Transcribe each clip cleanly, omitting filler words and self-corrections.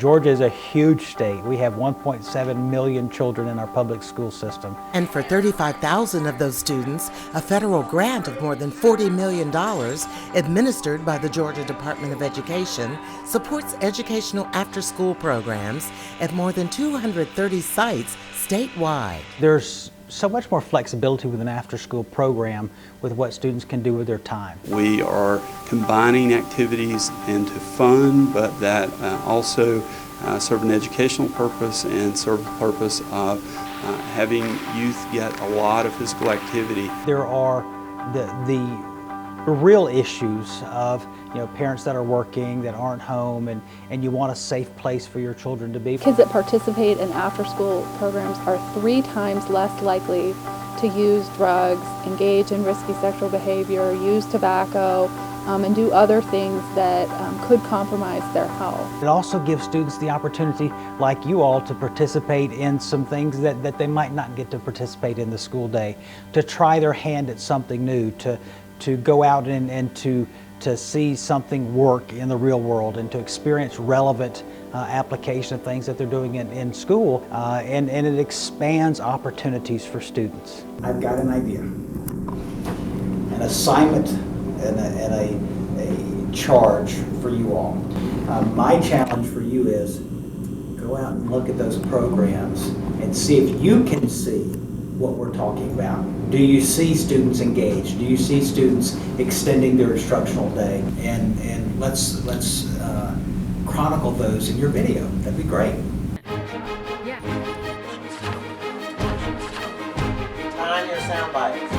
Georgia is a huge state. We have 1.7 million children in our public school system. And for 35,000 of those students, a federal grant of more than $40 million, administered by the Georgia Department of Education, supports educational after-school programs at more than 230 sites statewide. There's so much more flexibility with an after-school program with what students can do with their time. We are combining activities into fun, but that also serve an educational purpose and serve the purpose of having youth get a lot of physical activity. There are the real issues of parents that are working, that aren't home, and you want a safe place for your children to be. Kids that participate in after-school programs are 3 times less likely to use drugs, engage in risky sexual behavior, use tobacco, and do other things that could compromise their health. It also gives students the opportunity, like you all, to participate in some things that they might not get to participate in the school day, to try their hand at something new, to go out and to see something work in the real world and to experience relevant application of things that they're doing in school, and it expands opportunities for students. I've got an idea, an assignment and a charge for you all. My challenge for you is go out and look at those programs and see if you can see what we're talking about. Do you see students engaged? Do you see students extending their instructional day? And let's chronicle those in your video. That'd be great. Yeah. Time your sound bites.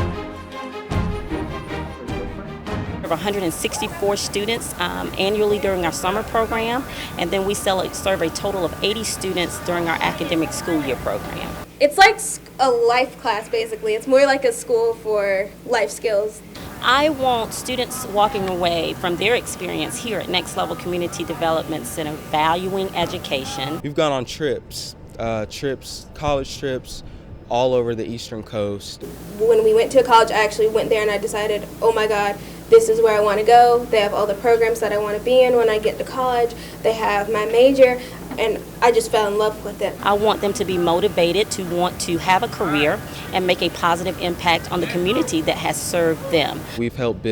We have 164 students annually during our summer program, and then we serve a total of 80 students during our academic school year program. It's like a life class, basically. It's more like a school for life skills. I want students walking away from their experience here at Next Level Community Development Center valuing education. We've gone on trips, college trips, all over the Eastern Coast. When we went to college, I actually went there and I decided, oh my God, this is where I want to go. They have all the programs that I want to be in when I get to college. They have my major, and I just fell in love with it. I want them to be motivated to want to have a career and make a positive impact on the community that has served them. We've helped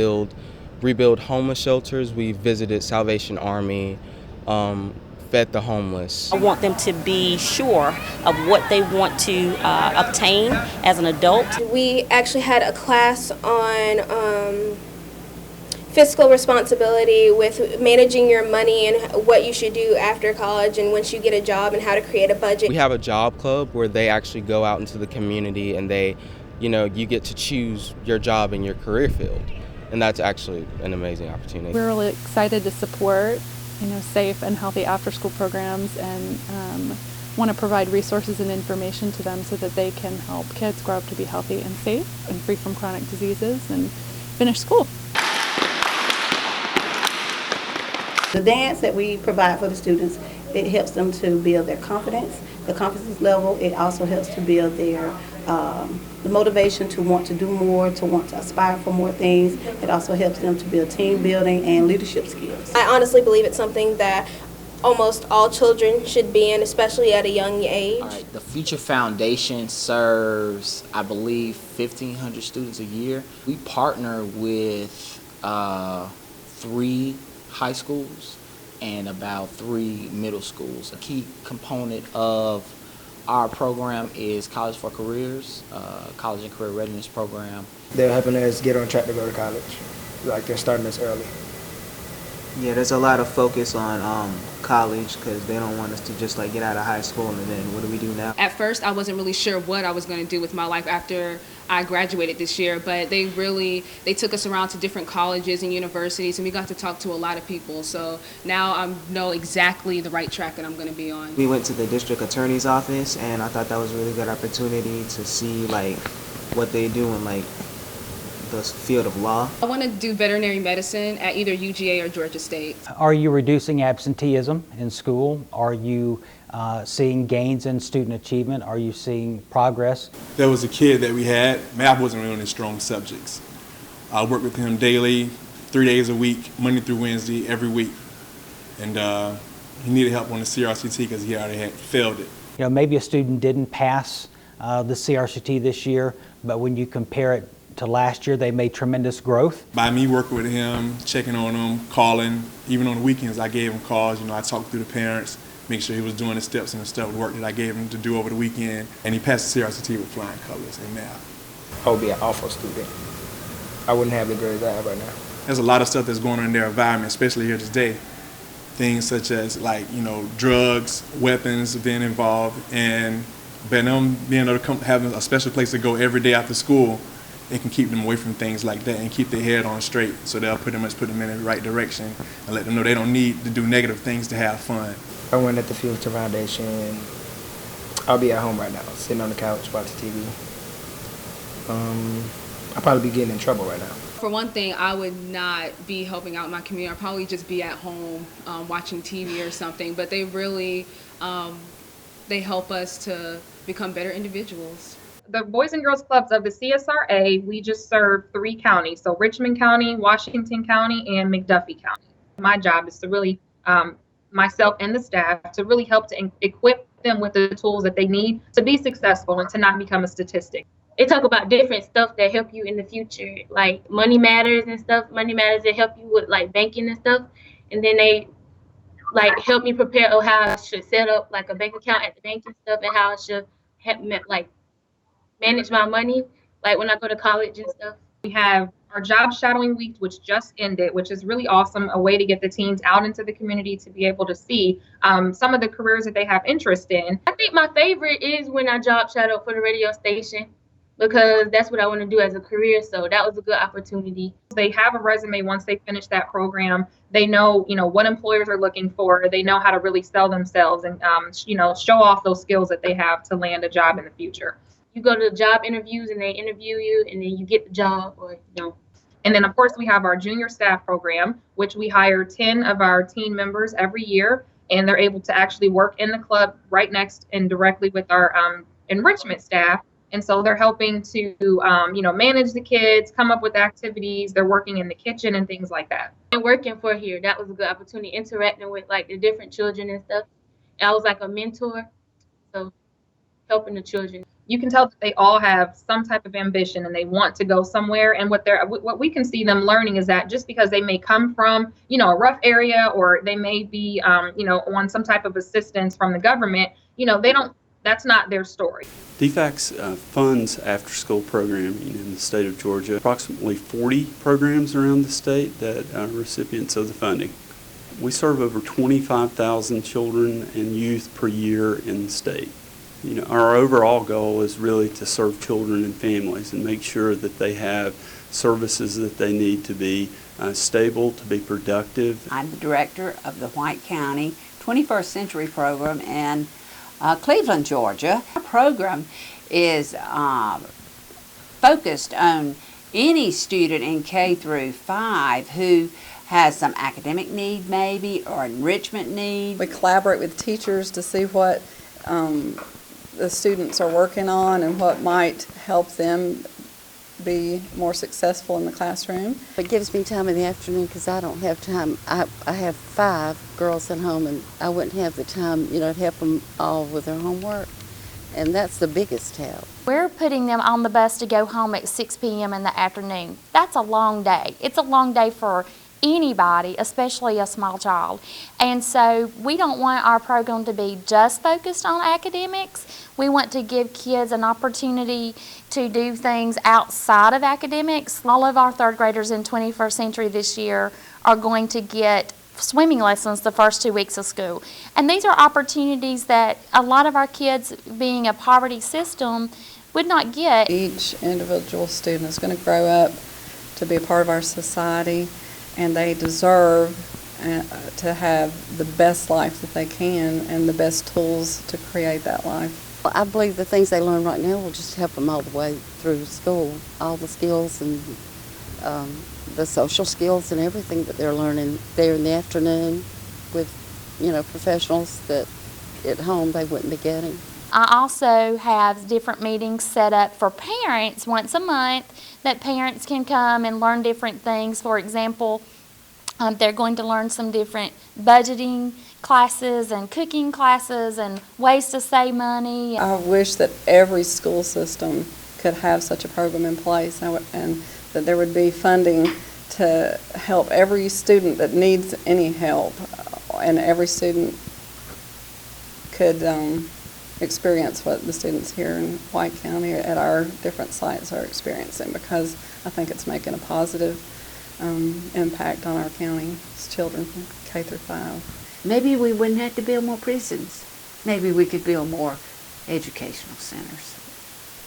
rebuild homeless shelters. We've visited Salvation Army, fed the homeless. I want them to be sure of what they want to obtain as an adult. We actually had a class on fiscal responsibility with managing your money and what you should do after college and once you get a job and how to create a budget. We have a job club where they actually go out into the community and you get to choose your job in your career field. And that's actually an amazing opportunity. We're really excited to support safe and healthy after-school programs and want to provide resources and information to them so that they can help kids grow up to be healthy and safe and free from chronic diseases and finish school. The dance that we provide for the students, it helps them to build their confidence, the confidence level. It also helps to build their the motivation to want to do more, to want to aspire for more things. It also helps them to build team building and leadership skills. I honestly believe it's something that almost all children should be in, especially at a young age. The Future Foundation serves, I believe, 1,500 students a year. We partner with 3 high schools and about 3 middle schools. A key component of our program is College for Careers, College and Career Readiness Program. They're helping us get on track to go to college, like they're starting us early. Yeah, there's a lot of focus on college because they don't want us to just get out of high school and then what do we do now? At first, I wasn't really sure what I was going to do with my life after I graduated this year, but they took us around to different colleges and universities and we got to talk to a lot of people. So now I know exactly the right track that I'm going to be on. We went to the district attorney's office and I thought that was a really good opportunity to see what they do in the field of law. I want to do veterinary medicine at either UGA or Georgia State. Are you reducing absenteeism in school? Are you seeing gains in student achievement? Are you seeing progress? There was a kid that we had, math wasn't really one of his strong subjects. I worked with him daily, 3 days a week, Monday through Wednesday, every week. And He needed help on the CRCT because he already had failed it. You know, maybe a student didn't pass the CRCT this year, but when you compare it to last year, they made tremendous growth. By me working with him, checking on him, calling, even on the weekends I gave him calls. You know, I talked through the parents, make sure he was doing the steps and the stuff, the work that I gave him to do over the weekend. And he passed the CRCT with flying colors in math. I would be an awful student. I wouldn't have the grades I have right now. There's a lot of stuff that's going on in their environment, especially here today. Things such as, like, you know, drugs, weapons being involved, and by them being able to come, having a special place to go every day after school, it can keep them away from things like that and keep their head on straight. So they'll pretty much put them in the right direction and let them know they don't need to do negative things to have fun. I went at the Future Foundation. I'll be at home right now, sitting on the couch, watching TV. I'll probably be getting in trouble right now. For one thing, I would not be helping out my community. I'd probably just be at home watching TV or something. But they really, they help us to become better individuals. The Boys and Girls Clubs of the CSRA, we just serve 3 counties. So Richmond County, Washington County, and McDuffie County. My job is to really, myself and the staff, to really help to equip them with the tools that they need to be successful and to not become a statistic. They talk about different stuff that help you in the future, like money matters and stuff. Money matters that help you with like banking and stuff. And then they like help me prepare on how I should set up like a bank account at the bank and stuff, and how I should have, like manage my money, like when I go to college and stuff. We have our job shadowing week, which just ended, which is really awesome, a way to get the teens out into the community to be able to see some of the careers that they have interest in. I think my favorite is when I job shadow for the radio station, because that's what I want to do as a career. So that was a good opportunity. They have a resume once they finish that program. They know, what employers are looking for. They know how to really sell themselves and, show off those skills that they have to land a job in the future. You go to the job interviews and they interview you and then you get the job or you don't. And then, of course, we have our junior staff program, which we hire 10 of our team members every year, and they're able to actually work in the club right next and directly with our enrichment staff. And so they're helping to, manage the kids, come up with activities. They're working in the kitchen and things like that. And working for here, that was a good opportunity, interacting with like the different children and stuff. I was like a mentor, so helping the children. You can tell that they all have some type of ambition and they want to go somewhere. And what we can see them learning is that just because they may come from, a rough area, or they may be, on some type of assistance from the government, that's not their story. DFACS funds after-school programming in the state of Georgia. Approximately 40 programs around the state that are recipients of the funding. We serve over 25,000 children and youth per year in the state. Our overall goal is really to serve children and families and make sure that they have services that they need to be stable, to be productive. I'm the director of the White County 21st Century Program in Cleveland, Georgia. Our program is focused on any student in K through 5 who has some academic need maybe or enrichment need. We collaborate with teachers to see what the students are working on and what might help them be more successful in the classroom. It gives me time in the afternoon because I don't have time. I have 5 girls at home and I wouldn't have the time, to help them all with their homework. And that's the biggest help. We're putting them on the bus to go home at 6 p.m. in the afternoon. That's a long day. It's a long day for anybody, especially a small child. And so we don't want our program to be just focused on academics. We want to give kids an opportunity to do things outside of academics. All of our 3rd graders in 21st Century this year are going to get swimming lessons the first 2 weeks of school. And these are opportunities that a lot of our kids, being a poverty system, would not get. Each individual student is going to grow up to be a part of our society, and they deserve to have the best life that they can and the best tools to create that life. I believe the things they learn right now will just help them all the way through school. All the skills and the social skills and everything that they're learning there in the afternoon with, professionals that at home they wouldn't be getting. I also have different meetings set up for parents once a month that parents can come and learn different things. For example, they're going to learn some different budgeting classes and cooking classes and ways to save money. I wish that every school system could have such a program in place, and that there would be funding to help every student that needs any help, and every student could experience what the students here in White County at our different sites are experiencing, because I think it's making a positive impact on our county's children from K through 5. Maybe we wouldn't have to build more prisons. Maybe we could build more educational centers.